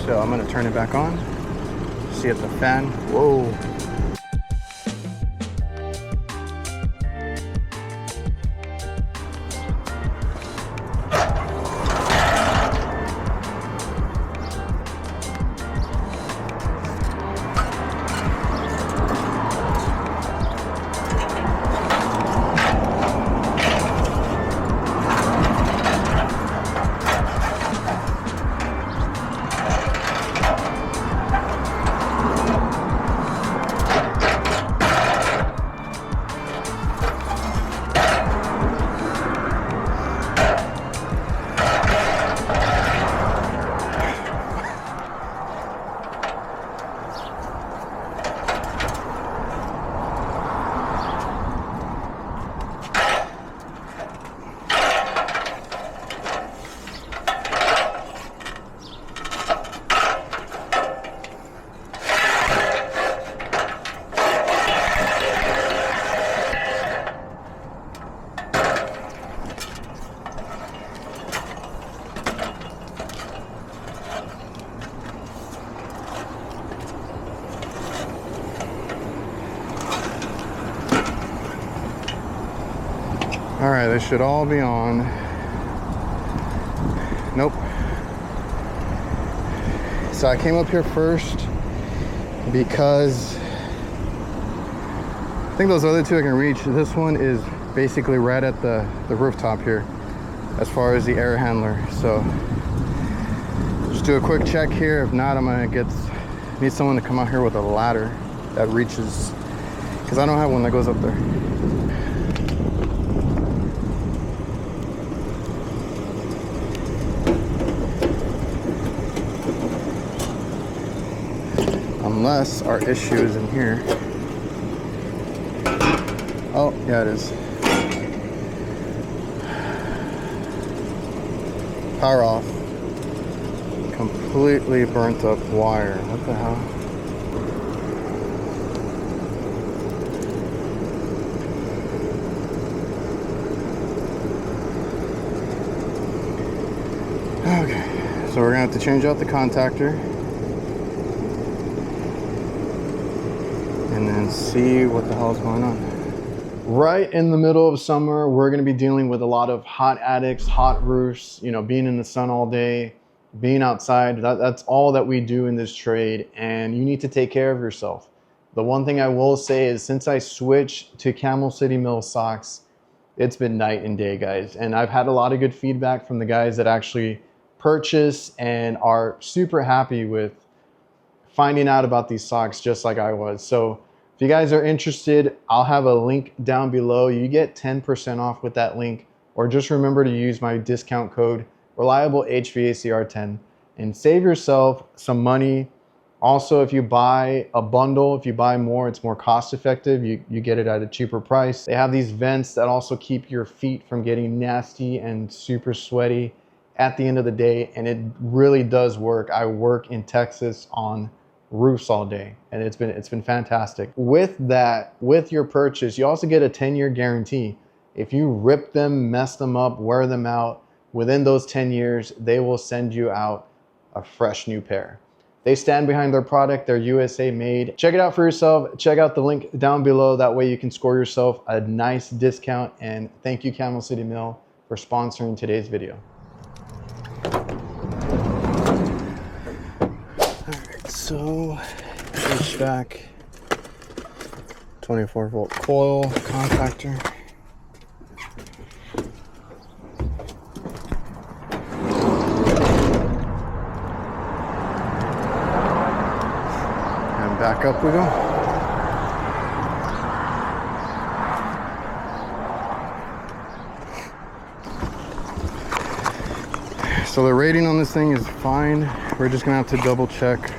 So I'm gonna turn it back on. See if the fan, whoa. All right, they should all be on. Nope. So I came up here first because I think those other two I can reach. This one is basically right at the rooftop here as far as the air handler. So just do a quick check here. If not, I'm gonna need someone to come out here with a ladder that reaches, because I don't have one that goes up there. Unless our issue is in here. Oh, yeah, it is. Power off. Completely burnt up wire. What the hell? Okay, so we're gonna have to change out the contactor and then see what the hell is going on. Right in the middle of summer, we're gonna be dealing with a lot of hot attics, hot roofs, you know, being in the sun all day, being outside. That's all that we do in this trade, and you need to take care of yourself. The one thing I will say is, since I switched to Camel City Mill socks, it's been night and day, guys. And I've had a lot of good feedback from the guys that actually purchase and are super happy with finding out about these socks just like I was. So if you guys are interested, I'll have a link down below. You get 10% off with that link, or just remember to use my discount code reliablehvacr10 and save yourself some money. Also, if you buy a bundle, if you buy more, it's more cost effective. You get it at a cheaper price. They have these vents that also keep your feet from getting nasty and super sweaty at the end of the day, and it really does work. I work in Texas on roofs all day, and it's been fantastic. With that, with your purchase, you also get a 10-year guarantee. If you rip them, mess them up, wear them out, within those 10 years, they will send you out a fresh new pair. They stand behind their product. They're USA made. Check it out for yourself. Check out the link down below. That way you can score yourself a nice discount. And thank you, Camel City Mill, for sponsoring today's video. So, HVAC, 24-volt coil, contactor. And back up we go. So the rating on this thing is fine. We're just gonna have to double check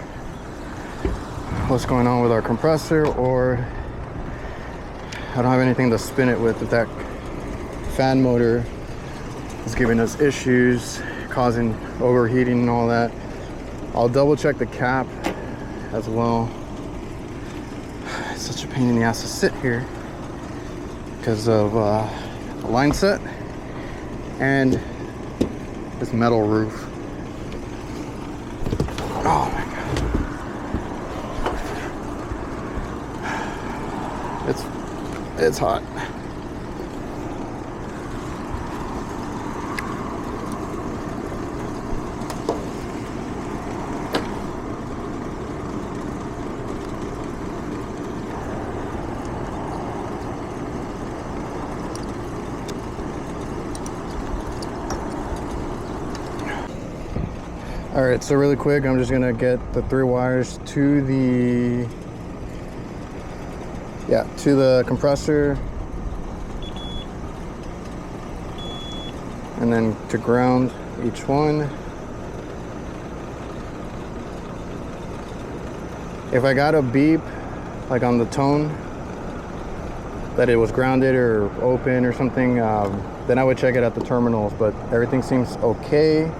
what's going on with our compressor, or I don't have anything to spin it with. If that fan motor is giving us issues, causing overheating and all that, I'll double check the cap as well. It's such a pain in the ass to sit here because of the line set and this metal roof. Oh my God. It's hot. All right, so really quick, I'm just gonna get the 3 wires to the compressor, and then to ground each one. If I got a beep, like on the tone, that it was grounded or open or something, then I would check it at the terminals, but everything seems okay.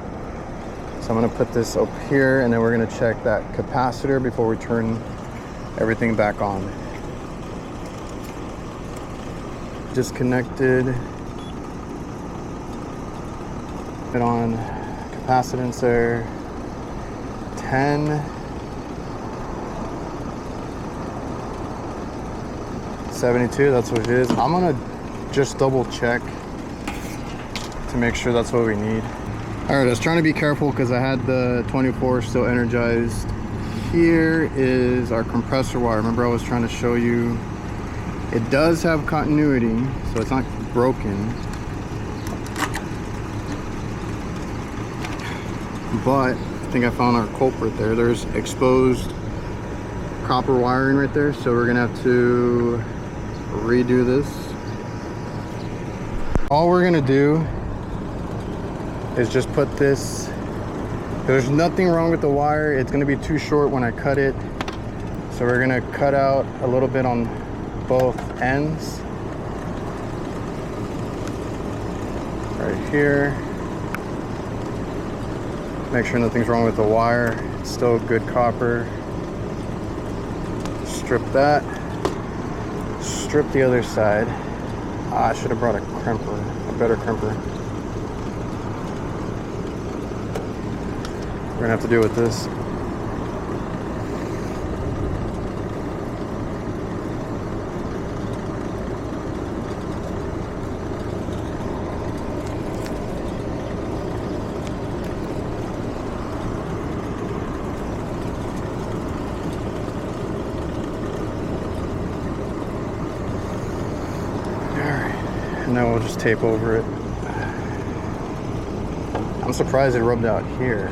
So I'm gonna put this up here, and then we're gonna check that capacitor before we turn everything back on. Disconnected. Put on capacitance there. 10. 72, that's what it is. I'm gonna just double check to make sure that's what we need. All right, I was trying to be careful because I had the 24 still energized. Here is our compressor wire. Remember I was trying to show you, it does have continuity, so it's not broken. But I think I found our culprit there. There's exposed copper wiring right there, so we're gonna have to redo this. All we're gonna do is just put this, there's nothing wrong with the wire, it's going to be too short when I cut it, so we're going to cut out a little bit on both ends right here. Make sure nothing's wrong with the wire, it's still good copper. Strip that, strip the other side. I should have brought a crimper, a better crimper. We're gonna have to deal with this. All right, and then we'll just tape over it. I'm surprised it rubbed out here.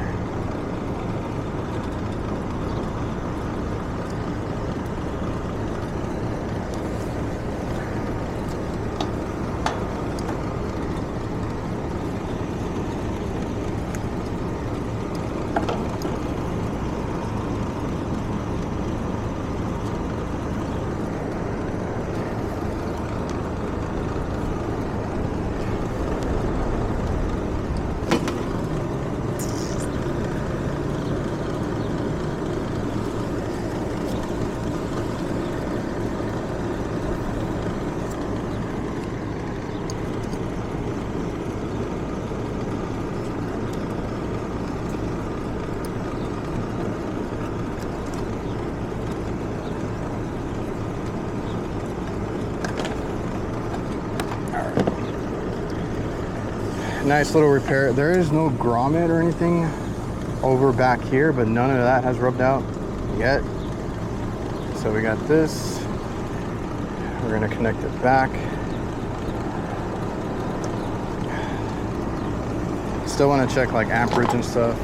Nice little repair. There is no grommet or anything over back here, but none of that has rubbed out yet. So we got this. We're gonna connect it back. Still want to check like amperage and stuff.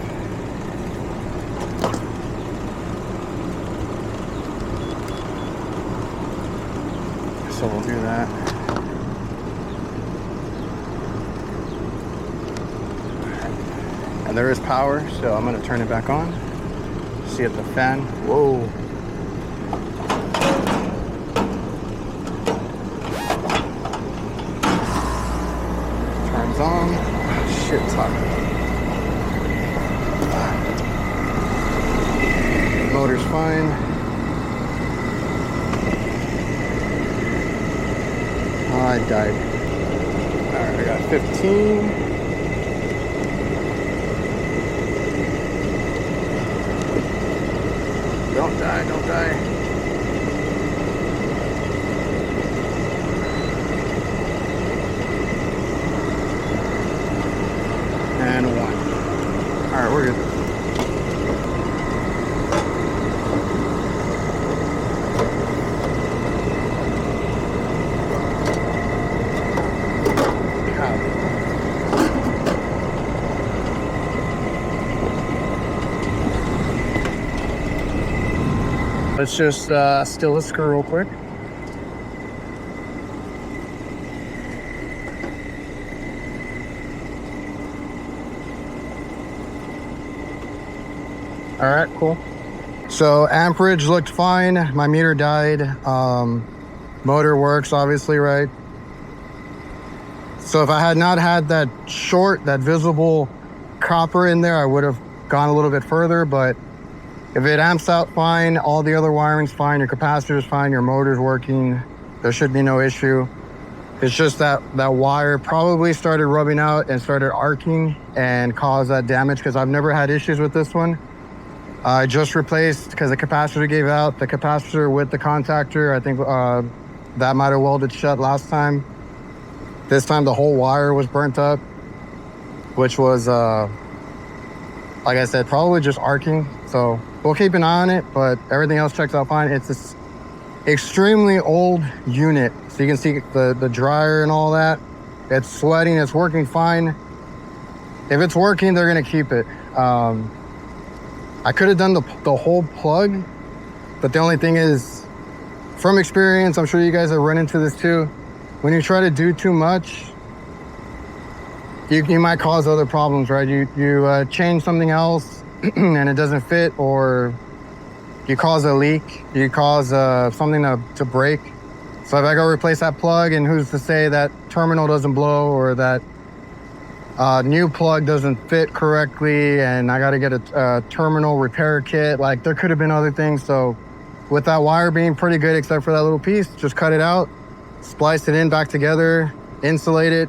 So we'll do that. And there is power, so I'm gonna turn it back on. See if the fan, whoa. Turns on. Shit, it's hot. Motor's fine. Oh, I died. Alright, I got 15. die, don't die. And 1. All right, we're good. Let's just still the screw real quick. All right, cool. So amperage looked fine. My meter died. Motor works, obviously, right? So if I had not had that short, that visible copper in there, I would have gone a little bit further, but if it amps out fine, all the other wiring's fine, your capacitor's fine, your motor's working, there should be no issue. It's just that wire probably started rubbing out and started arcing and caused that damage, because I've never had issues with this one. I just replaced, because the capacitor gave out, the capacitor with the contactor. I think that might have welded shut last time. This time the whole wire was burnt up, which was, like I said, probably just arcing. So we'll keep an eye on it, but everything else checks out fine. It's this extremely old unit. So you can see the dryer and all that. It's sweating, it's working fine. If it's working, they're gonna keep it. I could have done the whole plug, but the only thing is, from experience, I'm sure you guys have run into this too, when you try to do too much, you might cause other problems, right? You change something else and it doesn't fit, or you cause a leak, you cause something to break. So if I go replace that plug, and who's to say that terminal doesn't blow, or that new plug doesn't fit correctly, and I got to get a terminal repair kit. Like, there could have been other things. So with that wire being pretty good, except for that little piece, just cut it out, splice it in back together, insulate it,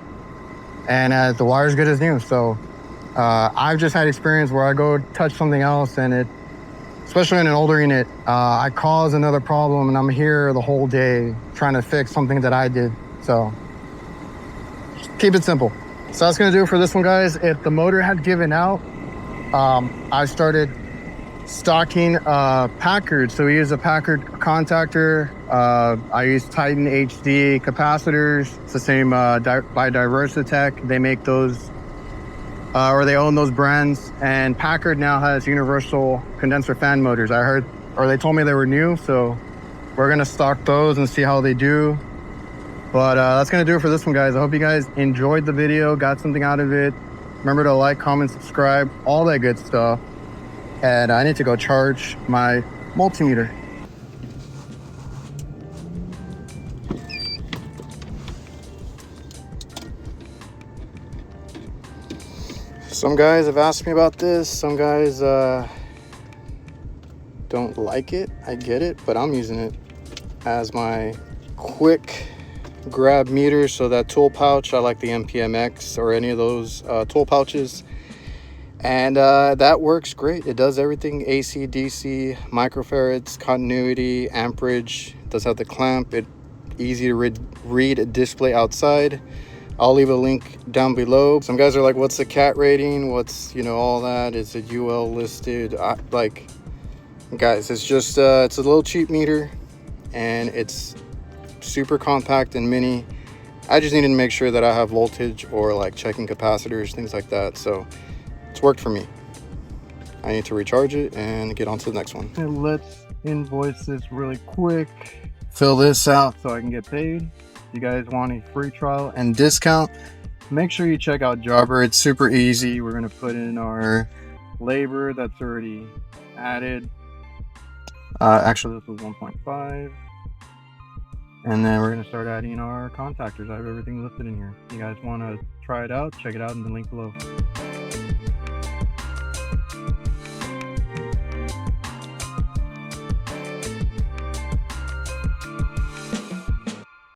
and the wire's good as new. So I've just had experience where I go touch something else, and it, especially in an older unit, I cause another problem, and I'm here the whole day trying to fix something that I did. So just keep it simple. So that's gonna do it for this one, guys. If the motor had given out, I started stocking Hvacr. So we use a Hvacr contactor. I use Titan HD capacitors. It's the same by DIVERSITECH. They make those, or they own those brands. And Hvacr now has universal condenser fan motors. I heard, or they told me they were new. So we're gonna stock those and see how they do. But that's gonna do it for this one, guys. I hope you guys enjoyed the video, got something out of it. Remember to like, comment, subscribe, all that good stuff. And I need to go charge my multimeter. Some guys have asked me about this. Some guys don't like it. I get it, but I'm using it as my quick grab meter. So that tool pouch, I like the MPMX or any of those tool pouches, and that works great. It does everything: AC, DC, microfarads, continuity, amperage. It does have the clamp. It easy to read a display outside. I'll leave a link down below. Some guys are like, what's the cat rating, what's, you know, all that, is it UL listed? Like, guys, it's just it's a little cheap meter, and it's super compact and mini. I just needed to make sure that I have voltage, or like checking capacitors, things like that. So it's worked for me. I need to recharge it and get on to the next one. And let's invoice this really quick. Fill this out so I can get paid. If you guys want a free trial and discount, make sure you check out Jobber. It's super easy. We're gonna put in our labor that's already added. Actually, this was 1.5. And then we're gonna start adding our contactors. I have everything listed in here. If you guys wanna try it out, check it out in the link below.